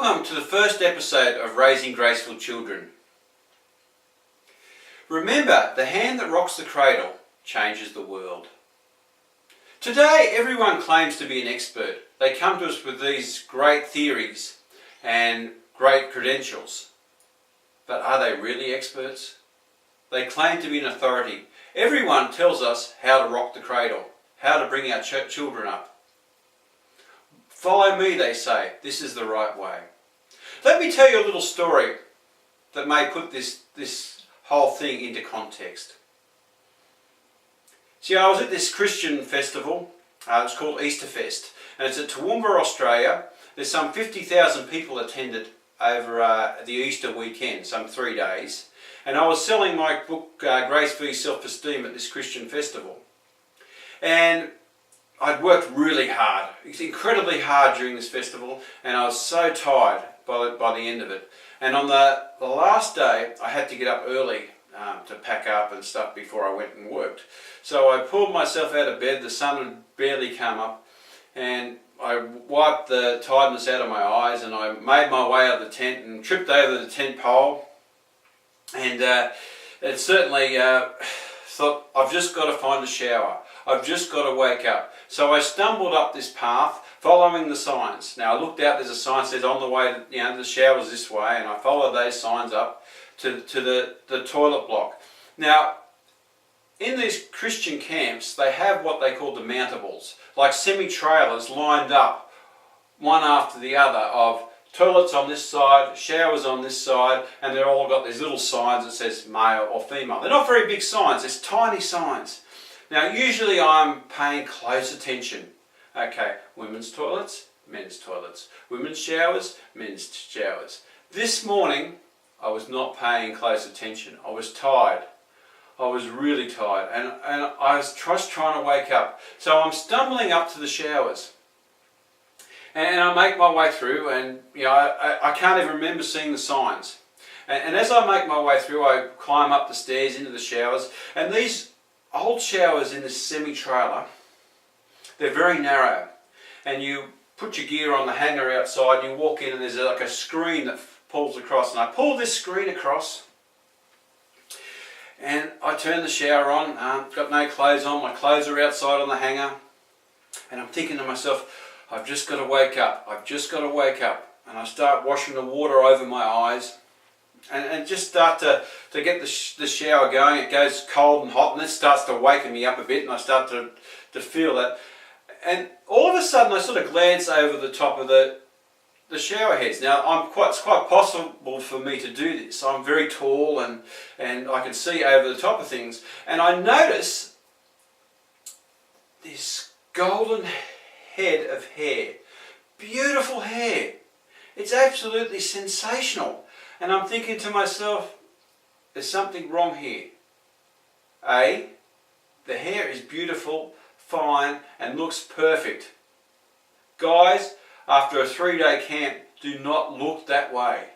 Welcome to the first episode of Raising Graceful Children. Remember, the hand that rocks the cradle changes the world. Today, everyone claims to be an expert. They come to us with these great theories and great credentials. But are they really experts? They claim to be an authority. Everyone tells us how to rock the cradle, how to bring our children up. Follow me, they say. This is the right way. Let me tell you a little story that may put this whole thing into context. See, I was at this Christian festival. It's called Easter Fest, and it's at Toowoomba, Australia. There's some 50,000 people attended over the Easter weekend, some 3 days. And I was selling my book, Graceful, self-esteem, at this Christian festival. And I'd worked really hard, incredibly hard during this festival, and I was so tired by the end of it. And on the last day, I had to get up early to pack up and stuff before I went and worked. So I pulled myself out of bed. The sun had barely come up, and I wiped the tiredness out of my eyes, and I made my way out of the tent and tripped over the tent pole. And it certainly thought, I've just got to find a shower. I've just got to wake up. So I stumbled up this path, following the signs. Now I looked out, there's a sign that says on the way, the shower's this way, and I followed those signs up to the toilet block. Now, in these Christian camps, they have what they call demountables, like semi-trailers lined up, one after the other, of toilets on this side, showers on this side, and they're all got these little signs that says male or female. They're not very big signs, there's tiny signs. Now, usually I'm paying close attention. Okay, women's toilets, men's toilets. Women's showers, men's showers. This morning, I was not paying close attention. I was tired. I was really tired, and I was just trying to wake up. So I'm stumbling up to the showers. And I make my way through, and I can't even remember seeing the signs. And as I make my way through, I climb up the stairs into the showers, and these old showers in this semi-trailer, they're very narrow, and you put your gear on the hanger outside and you walk in, and there's like a screen that pulls across, and I pull this screen across and I turn the shower on. Got no clothes on, my clothes are outside on the hanger, and I'm thinking to myself, I've just got to wake up, I've just got to wake up. And I start washing the water over my eyes, and just start to get the shower going. It goes cold and hot, and it starts to waken me up a bit, and I start to feel that. And all of a sudden I sort of glance over the top of the shower heads. Now it's quite possible for me to do this. I'm very tall, and I can see over the top of things. And I notice this golden head of hair. Beautiful hair. It's absolutely sensational. And I'm thinking to myself, there's something wrong here. The hair is beautiful, fine, and looks perfect. Guys, after a 3-day camp, do not look that way.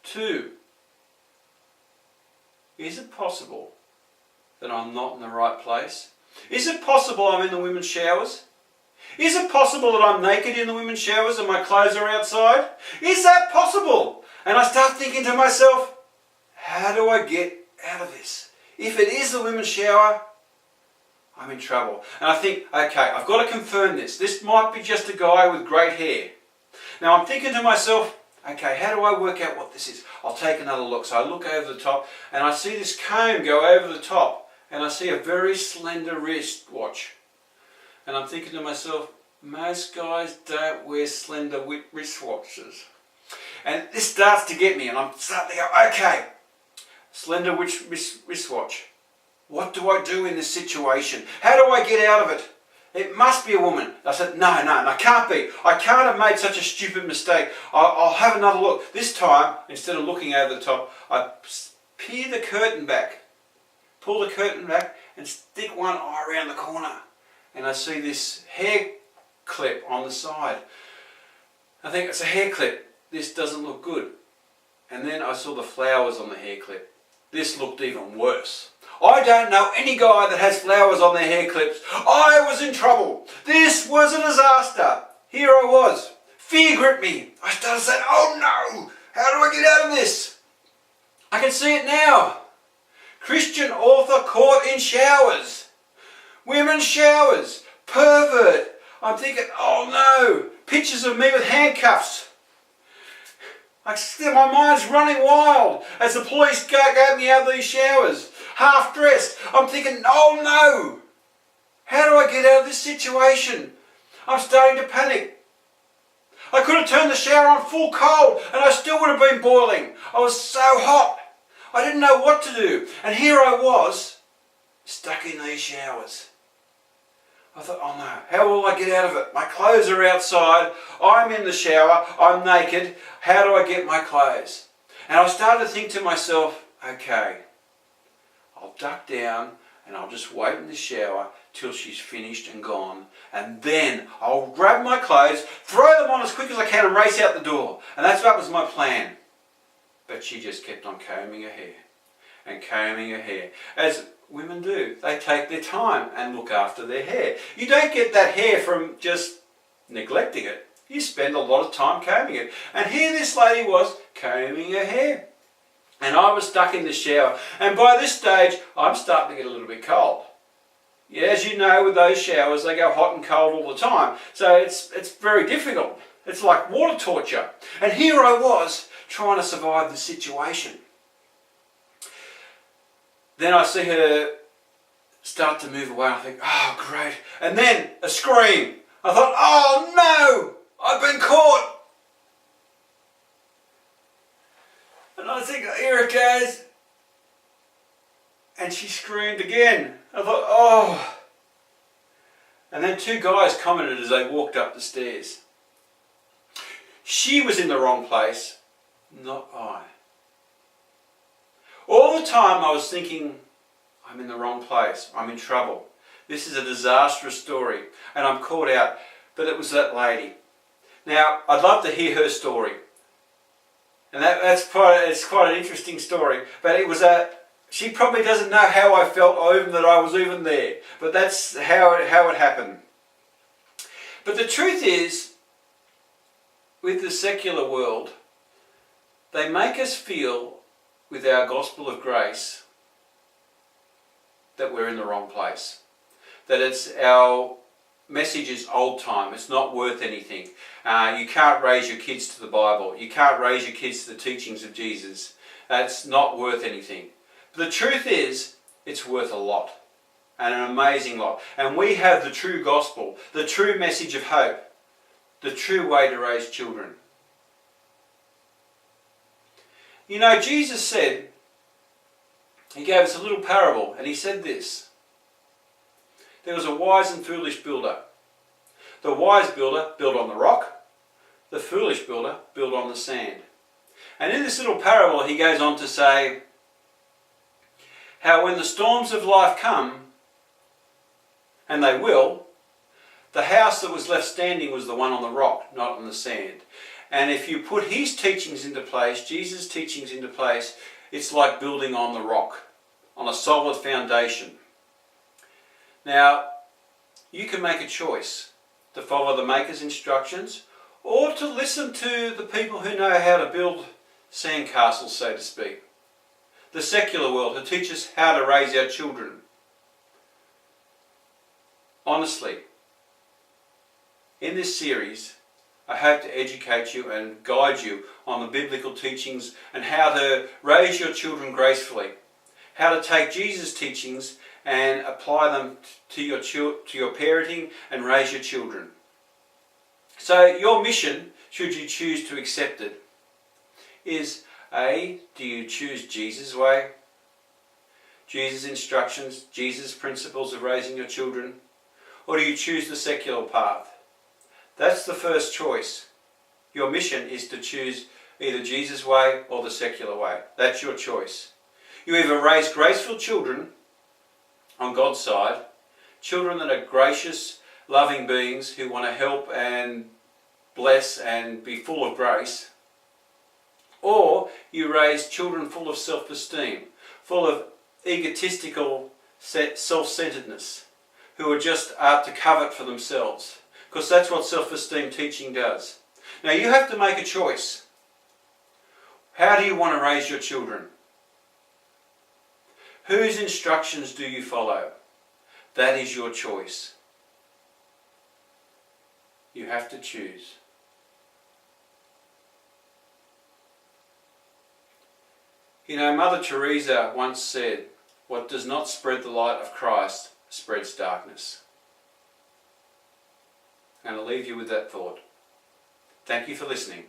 2, is it possible that I'm not in the right place? Is it possible I'm in the women's showers? Is it possible that I'm naked in the women's showers and my clothes are outside? Is that possible? And I start thinking to myself, how do I get out of this? If it is the women's shower, I'm in trouble. And I think, okay, I've got to confirm this. This might be just a guy with great hair. Now I'm thinking to myself, okay, how do I work out what this is? I'll take another look. So I look over the top, and I see this comb go over the top, and I see a very slender wristwatch. And I'm thinking to myself, most guys don't wear slender wristwatches. And this starts to get me, and I'm starting to go, okay, slender wristwatch. What do I do in this situation? How do I get out of it? It must be a woman. I said, no, it can't be. I can't have made such a stupid mistake. I'll have another look. This time, instead of looking over the top, I peer the curtain back, pull the curtain back, and stick one eye around the corner. And I see this hair clip on the side. I think it's a hair clip. This doesn't look good. And then I saw the flowers on the hair clip. This looked even worse. I don't know any guy that has flowers on their hair clips. I was in trouble. This was a disaster. Here I was, fear gripped me. I started saying, oh no, how do I get out of this? I can see it now. Christian author caught in showers. Women's showers. Pervert. I'm thinking, oh no. Pictures of me with handcuffs. My mind's running wild as the police got me out of these showers. Half dressed. I'm thinking, oh no. How do I get out of this situation? I'm starting to panic. I could have turned the shower on full cold and I still would have been boiling. I was so hot. I didn't know what to do. And here I was, stuck in these showers. I thought, oh no, how will I get out of it? My clothes are outside. I'm in the shower. I'm naked. How do I get my clothes? And I started to think to myself, okay, I'll duck down and I'll just wait in the shower till she's finished and gone, and then I'll grab my clothes, throw them on as quick as I can and race out the door. And that was my plan. But she just kept on combing her hair and combing her hair, as women do. They take their time and look after their hair. You don't get that hair from just neglecting it. You spend a lot of time combing it. And here this lady was combing her hair. And I was stuck in the shower. And by this stage, I'm starting to get a little bit cold. Yeah, as you know, with those showers, they go hot and cold all the time. So it's very difficult. It's like water torture. And here I was, trying to survive the situation. Then I see her start to move away. I think, oh great. And then a scream. I thought, oh no, I've been caught. And I think, here it goes. And she screamed again. I thought, oh. And then two guys commented as they walked up the stairs. She was in the wrong place, not I. All the time I was thinking, I'm in the wrong place, I'm in trouble. This is a disastrous story and I'm caught out. But it was that lady. Now, I'd love to hear her story. And it's quite an interesting story. But she probably doesn't know how I felt or even that I was even there. But that's how it happened. But the truth is, with the secular world, they make us feel with our gospel of grace that we're in the wrong place. That our message is old time, it's not worth anything. You can't raise your kids to the Bible. You can't raise your kids to the teachings of Jesus. It's not worth anything. But the truth is, it's worth a lot. And an amazing lot. And we have the true gospel, the true message of hope, the true way to raise children. You know, Jesus said, he gave us a little parable, and he said this. There was a wise and foolish builder. The wise builder built on the rock. The foolish builder built on the sand. And in this little parable, he goes on to say how when the storms of life come, and they will, the house that was left standing was the one on the rock, not on the sand. And if you put his teachings into place, Jesus' teachings into place, it's like building on the rock, on a solid foundation. Now, you can make a choice to follow the maker's instructions or to listen to the people who know how to build sandcastles, so to speak. The secular world who teach us how to raise our children. Honestly, in this series, I hope to educate you and guide you on the biblical teachings and how to raise your children gracefully. How to take Jesus' teachings and apply them to your parenting and raise your children. So your mission, should you choose to accept it, is A, do you choose Jesus' way? Jesus' instructions, Jesus' principles of raising your children? Or do you choose the secular path? That's the first choice. Your mission is to choose either Jesus' way or the secular way. That's your choice. You either raise graceful children on God's side, children that are gracious, loving beings who want to help and bless and be full of grace, or you raise children full of self-esteem, full of egotistical self-centeredness, who are just out to covet for themselves. Because that's what self-esteem teaching does. Now you have to make a choice. How do you want to raise your children? Whose instructions do you follow? That is your choice. You have to choose. You know, Mother Teresa once said, "What does not spread the light of Christ spreads darkness." I'm going to leave you with that thought. Thank you for listening.